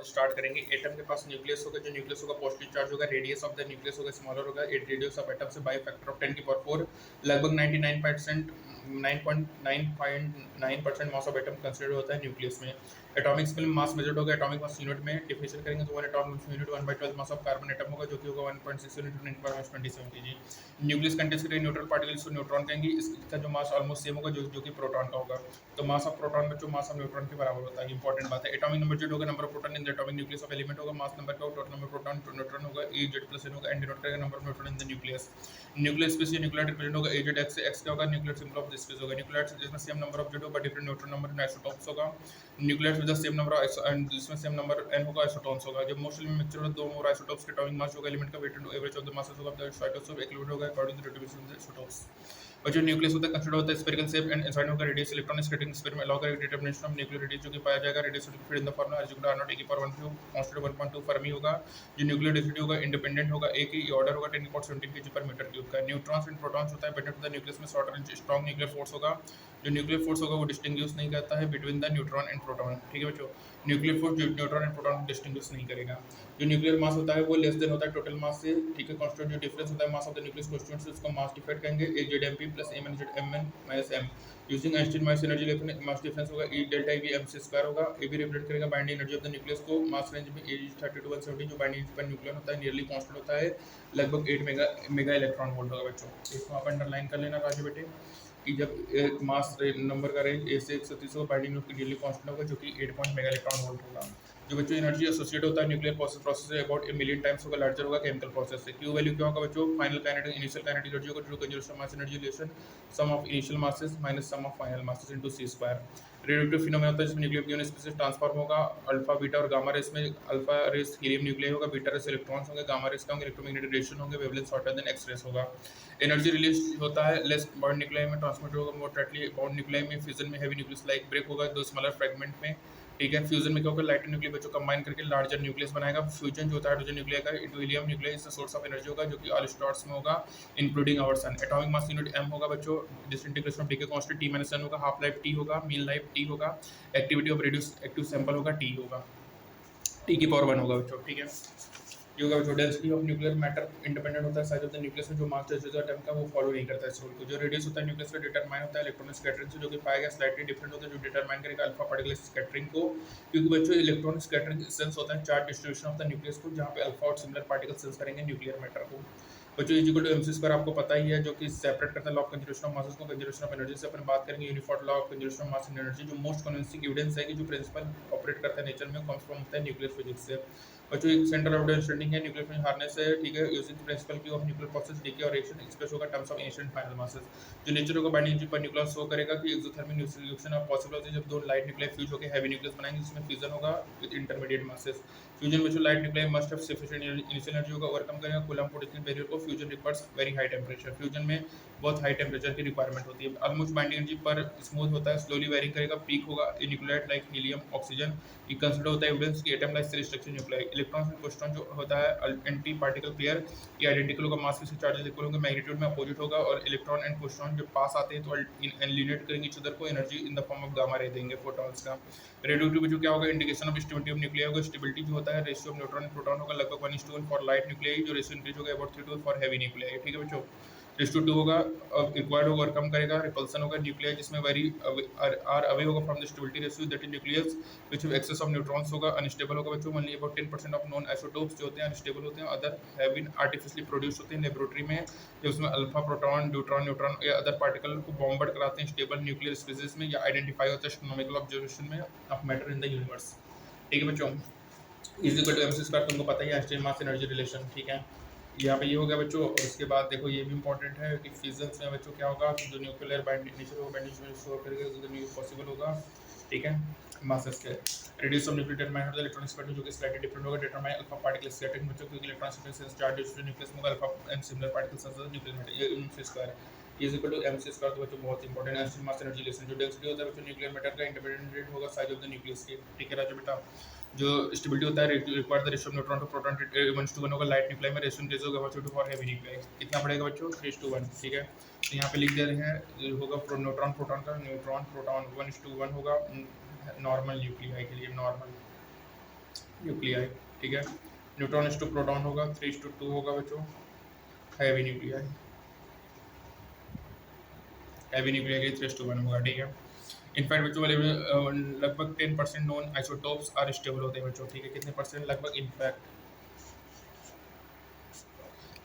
Start करेंगे। Atom के पास nucleus होगा, जो न्यूक्लियस होगा पॉजिटिव चार्ज होगा, रेडियस ऑफ द न्यूक्लियस होगा स्मॉलर होगा, रेडियस ऑफ एटम से बाय फैक्टर ऑफ 10 की पावर 4 लगभग 99% 9.9% मास ऑफ एटम कंसिडर होता है न्यूक्लियस में। एटॉमिक स्केल में मास मेजर्ड होगा एटॉमिक मास यूनिट में, डेफिनेशन करेंगे तो 1 atomic unit 1/12 mass of carbon atom होगा, जो कि होगा 1.6 × 10⁻27 kg। न्यूक्लियस कंटेंस करेंगे न्यूट्रल पार्टिकल्स को न्यूट्रॉन कहेंगे, इसका जो मास ऑलमोस्ट सेम होगा जो कि प्रोटॉन का होगा। तो मास ऑफ प्रोटॉन बच्चों मास ऑफ न्यूट्रॉन के बराबर होता है, इंपॉर्टेंट बात है। एटॉमिक नंबर जेड होगा, number of proton in the atomic nucleus of element होगा, मास नंबर का टोटल नंबर प्रोटॉन न्यूट्रॉन होगा, ए जेड प्लस एन होगा, एन डिनोट करेगा number of neutron in the nucleus. Nucleus space या nuclear represent होगा ए Z x, x क्या होगा nuclear symbol of the space होगा। न्यूक्लियर जिसमें सेम नंबर ऑफ जेड होगा different neutron number in isotopes होगा। Nuclear with the same number and जिसमें same number N होगा आइसोटॉन्स होगा। जब मोस्ट एलिमेंट मिक्सचर होगा दो मोर आइसोटॉप्स के एटॉमिक मास होगा एलिमेंट का weighted average of the masses होगा द आइसोटॉप्स ऑफ इक्विलिब्रियम होगा according to the distribution of the isotopes. और जो न्यूक्लियस होता है कंसीडर होता है स्फेरिकल शेप एंड इनसाइड होगा रेडियस इलेक्ट्रॉन स्कैटरिंग स्फीयर में अलाउ करेगा डिटरमिनेशन ऑफ न्यूक्लियर रेडियस जो कि पाया जाएगा रेडियस फिर in the formula r0 e power 1 constant 1.2 Fermi होगा। जो न्यूक्लियर डेंसिटी होगा इंडिपेंडेंट होगा, एक ही ऑर्डर होगा 10⁻17 kg/m³ का। न्यूट्रॉन्स एंड प्रोटॉन्स होता है बेटर टू द न्यूक्लियस में shorter and strong nuclear force होगा। जो न्यूक्लियर फोर्स होगा वो डिस्टिंग्विश नहीं करता है between the neutron and proton, ठीक है बच्चों। Nuclear force neutron and proton distinguish नहीं करेगा। जो न्यूक्लियर मास होता है वो लेस देन होता है टोटल मास से, ठीक है। कांस्टेंट जो डिफरेंस होता है mass of the nucleus constant से उसको मास डिफाइड करेंगे AZMP + MnZMn - m using Einstein mass energy लेकर मास डिफरेंस होगा E डेल्टा EV mc² होगा। ए भी रिप्रेजेंट करेगा binding energy of the nucleus को। मास रेंज में 30 to 170 जो बाइंडिंग पर न्यूक्लियन होता है नियरली कांस्टेंट होता है, लगभग 8 मेगा इलेक्ट्रॉन वोल्ट होगा बच्चों। इसको आप अंडरलाइन कर लेना राजू बेटे कि जब एक मास नंबर का रेंज A से 130 होगा बाइंडिंग न्यूक्लियर नियरली कांस्टेंट होगा जो कि 8 मेगा इलेक्ट्रॉन वोल्ट होगा। जो बच्चों एनर्जी एसोसिएट होता है न्यूक्लियर प्रोसेस से अबाउट 1 मिलियन टाइम्स होगा लार्जर होगा केमिकल प्रोसेस से। क्यू वैल्यू क्या होगा बच्चों final kinetic initial kinetic energy होगा due to conservation mass energy relation sum of initial masses minus sum of final masses into c²। Radioactive phenomena होता है जिसमें न्यूक्लियर पियोन स्पीसीज ट्रांसफॉर्म होगा। अल्फा बीटा और गामा रेस में alpha rays helium nuclear होगा, beta rays electrons होंगे, gamma rays का होंगे इलेक्ट्रोमैग्नेटिक रेडिएशन होंगे, wavelength shorter than X rays होगा। एनर्जी रिलीज होता है लेस बॉन्ड न्यूक्लियर में ट्रांसमिट होगा, मोर टाइटली बॉन्ड न्यूक्लियर में फ्यूजन में हैवी न्यूक्लियस लाइक ब्रेक होगा दो स्मॉलर फ्रेगमेंट में, ठीक है। फ्यूजन में क्या होगा लाइटर न्यूक्लियर बच्चों कंबाइन करके लार्जर न्यूक्लियस बनाएगा। फ्यूजन जो होता है हाइड्रोजन न्यूक्लियर का into helium nuclear is source of energy होगा जो कि ऑल स्टार्स में होगा including our sun. Atomic mass unit m होगा बच्चों, disintegration of decay constant T - n होगा, हाफ लाइफ T होगा, मीन लाइफ T होगा, activity of radioactive sample होगा T होगा, T की पावर 1 होगा बच्चों, ठीक है। ये होगा जो density of nuclear matter independent होता है साइज ऑफ द न्यूक्लियस में, जो मास डेंसिटी एटम का वो फॉलो नहीं करता है इस रूल को। जो रेडियस होता है न्यूक्लियस का डिटरमाइन होता है इलेक्ट्रॉन स्कैटरिंग से, जो कि पाया गया स्लाइटली डिफरेंट होता है, जो डिटरमाइन करेगा अल्फा पार्टिकल स्कैटरिंग को। क्योंकि बच्चों इलेक्ट्रॉन स्कैटरिंग सेंस होता है charge distribution of the nucleus को, जहाँ पे अल्फा और सिमिलर पार्टिकल सेंस करेंगे न्यूक्लियर मैटर को। बच्चों इक्वल टू mc² आपको पता ही है जो कि सेपरेट करता है law of conservation of masses को कंजर्वेशन ऑफ एनर्जी से। अपन बात करेंगे uniform law of conservation of mass and energy, जो मोस्ट कन्विंसिंग एविडेंस है कि जो प्रिंसिपल ऑपरेट करता है नेचर में कम्स फ्रॉम होता है न्यूक्लियर फिजिक्स से। बच्चों एक सेंटर ऑफ अंडरस्टैंडिंग है न्यूक्लियर फिजिक्स हारने से, ठीक है। यूजिंग प्रिंसिपल की ऑफ न्यूक्लियर प्रोसेस डीके और रिएक्शन एक्सप्रेस होगा terms of initial and final masses. जो नेचर होगा बाइंडिंग एनर्जी पर न्यूक्लियस शो करेगा कि एक्सोथर्मिक न्यूक्लियेशन ऑफ पॉसिबल होती है जब दो लाइट न्यूक्लियर फ्यूज होकर हैवी न्यूक्लियस बनाएंगे जिसमें फ्यूजन होगा विद इंटरमीडिएट मासेस। फ्यूजन में जो light nuclear must have sufficient initial energy होगा ओवरकम करेगा कूलम्ब पोटेंशियल बैरियर को। Fusion requires very high temperature, fusion में बहुत हाई टेंपरेचर की रिक्वायरमेंट होती है। ऑलमोस्ट बाइंडिंग एनर्जी पर स्मूथ होता है, स्लोली वेरिंग करेगा, पीक होगा न्यूक्लियर लाइक हीलियम ऑक्सीजन। ये कंसीडर होता है एविडेंस कि atom like shell structure nuclear. Electron and proton जो होता है एंटी पार्टिकल पेयर, ये आइडेंटिकल होगा, मास के चार्जेस इक्वल होंगे, मैग्नीट्यूड में अपोजिट होगा। और इलेक्ट्रॉन एंड प्रोटॉन जब पास आते हैं तो एलिनेट करेंगे ईच अदर को, energy in the form of gamma ray देंगे फोटॉन्स का। रेडियोएक्टिव जो क्या होगा indication of stability of nuclear होगा। स्टेबिलिटी जो होता है ratio of neutron and proton होगा लगभग 1:1 फॉर लाइट न्यूक्लियर, जो रेशियो इंक्रीज होगा about 3 to 1 for heavy nuclear, ठीक है बच्चों। 3:2 होगा रिक्वायर्ड होगा और कम करेगा। रिपल्सन होगा न्यूक्लियर जिसमें वेरी आर अवे होगा from the stability ratio that is nucleus which have excess of neutrons होगा। अनस्टेबल होगा बच्चों, only about 10% of known isotopes जो होते हैं अनस्टेबल होते हैं, other have been artificially produce होते हैं लेबोरेटरी में, जो उसमें अल्फा प्रोटॉन ड्यूट्रॉन न्यूट्रॉन या अदर पार्टिकल को बॉम्बर्ड कराते हैं स्टेबल न्यूक्लियर स्पीसीज में, या आइडेंटिफाई होता है एस्ट्रोनॉमिकल ऑब्जर्वेशन में of matter in the universe, ठीक है बच्चों। इक्वल टू mc² तुमको पता ही है आइंस्टाइन मास एनर्जी रिलेशन, ठीक है। यहाँ पे ये हो गया बच्चों। और उसके बाद देखो ये भी इंपॉर्टेंट है कि फिजिक्स में बच्चों क्या होगा कि जो न्यूक्लियर बाइंडिंग नेचर होगा बाइंडिंग शो करेगा जो पॉसिबल होगा, ठीक है। मासेस के रेडियस ऑफ न्यूक्लियर डिटरमाइन होता है इलेक्ट्रॉन स्पेक्ट्रम जो कि स्लाइटली डिफरेंट होगा। डिटरमाइन अल्फा पार्टिकल स्कैटरिंग बच्चों क्योंकि electron spectrum charge distribution nucleus में alpha and similar particles are nuclear matter, ये mc² is equal to mc² तो बच्चों बहुत इंपॉर्टेंट है आइंस्टाइन मास एनर्जी रिलेशन। जो डेंसिटी होता है बच्चों न्यूक्लियर मैटर का इंडिपेंडेंट होगा साइज ऑफ द न्यूक्लियस के, ठीक है राजू बेटा। जो स्टेबिलिटी होता है require the ratio of neutron to proton 1:1 होगा। लाइट न्यूक्लियर में रेशियो इंक्रीज होगा 1:2 फॉर हैवी न्यूक्लियर, कितना पड़ेगा बच्चों 3:1, ठीक है। तो यहाँ पे लिख दे रहे हैं होगा न्यूट्रॉन प्रोटॉन का, न्यूट्रॉन प्रोटॉन 1:1 होगा नॉर्मल न्यूक्लियर के लिए, नॉर्मल न्यूक्लियाई, ठीक है। न्यूट्रॉन इज टू प्रोटॉन होगा, 3:2 होगा बच्चों। हैवी न्यूक्लियाई, हैवी न्यूक्लियाई के 3:1 होगा, ठीक है। इनफैक्ट बच्चों वाले लगभग 10% नॉन आइसोटोप्स आर स्टेबल होते हैं बच्चों, ठीक है। कितने परसेंट? लगभग इनफैक्ट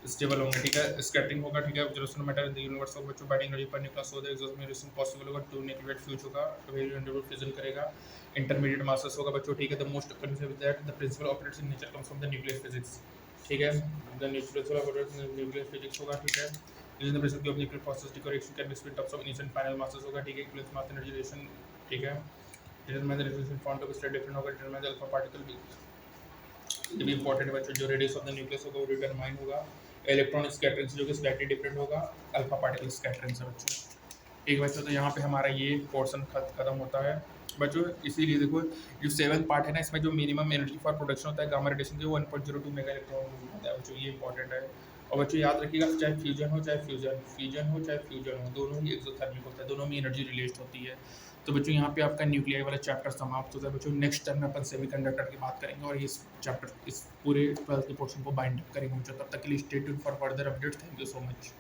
स्टेबल होंगे, ठीक है। स्कैटरिंग होगा, ठीक है। जेरोसन matter in the universe of बच्चों बैटिंग एनर्जी पर न्यूक्लियस होता है, एक्सोस्मेशन पॉसिबल होगा, टू न्यूक्लियेट फ्यूज होगा, वेरी अंडरवुड फिजन करेगा, इंटरमीडिएट मासेस होगा बच्चों, ठीक है। The most concept that the principle operates in nature comes from the nuclear physics, ठीक है। The principle operates in nuclear physics होगा, ठीक है। Using the principle of nuclear process decoration can be split terms of initial final masses होगा, ठीक है। Equivalence mass energy relation, ठीक है। Determine the relation form to be state different होगा, determine the alpha particle भी, ये भी important है बच्चों। जो रेडियस ऑफ द न्यूक्लियस होगा वो डिटरमाइन होगा। इलेक्ट्रॉन स्कैटरिंग जो कि स्लाइटली डिफरेंट होगा, अल्फा पार्टिकल स्कैटरिंग से बच्चों, ठीक है बच्चों। तो यहाँ पे हमारा ये पोर्शन खत्म होता है बच्चों। इसीलिए देखो जो 7th पार्ट है ना, इसमें जो मिनिमम एनर्जी फॉर प्रोडक्शन होता है गामा रेडिएशन के 1.02 मेगा इलेक्ट्रॉन होता है बच्चों, ये इंपॉर्टेंट है। और बच्चों याद रखिएगा, चाहे फ्यूजन हो चाहे फ्यूजन हो चाहे फ्यूजन हो, दोनों ही एक्सोथर्मिक होता है, दोनों में एनर्जी रिलीज होती है। तो बच्चों यहाँ पे आपका न्यूक्लियाई वाला चैप्टर समाप्त होता है बच्चों। नेक्स्ट टाइम में अपन सेमीकंडक्टर की बात करेंगे और इस चैप्टर इस पूरे 12th के पोर्शन को बाइंड अप करेंगे बच्चों। तब तक के लिए stay tuned for further updates. Thank you so much.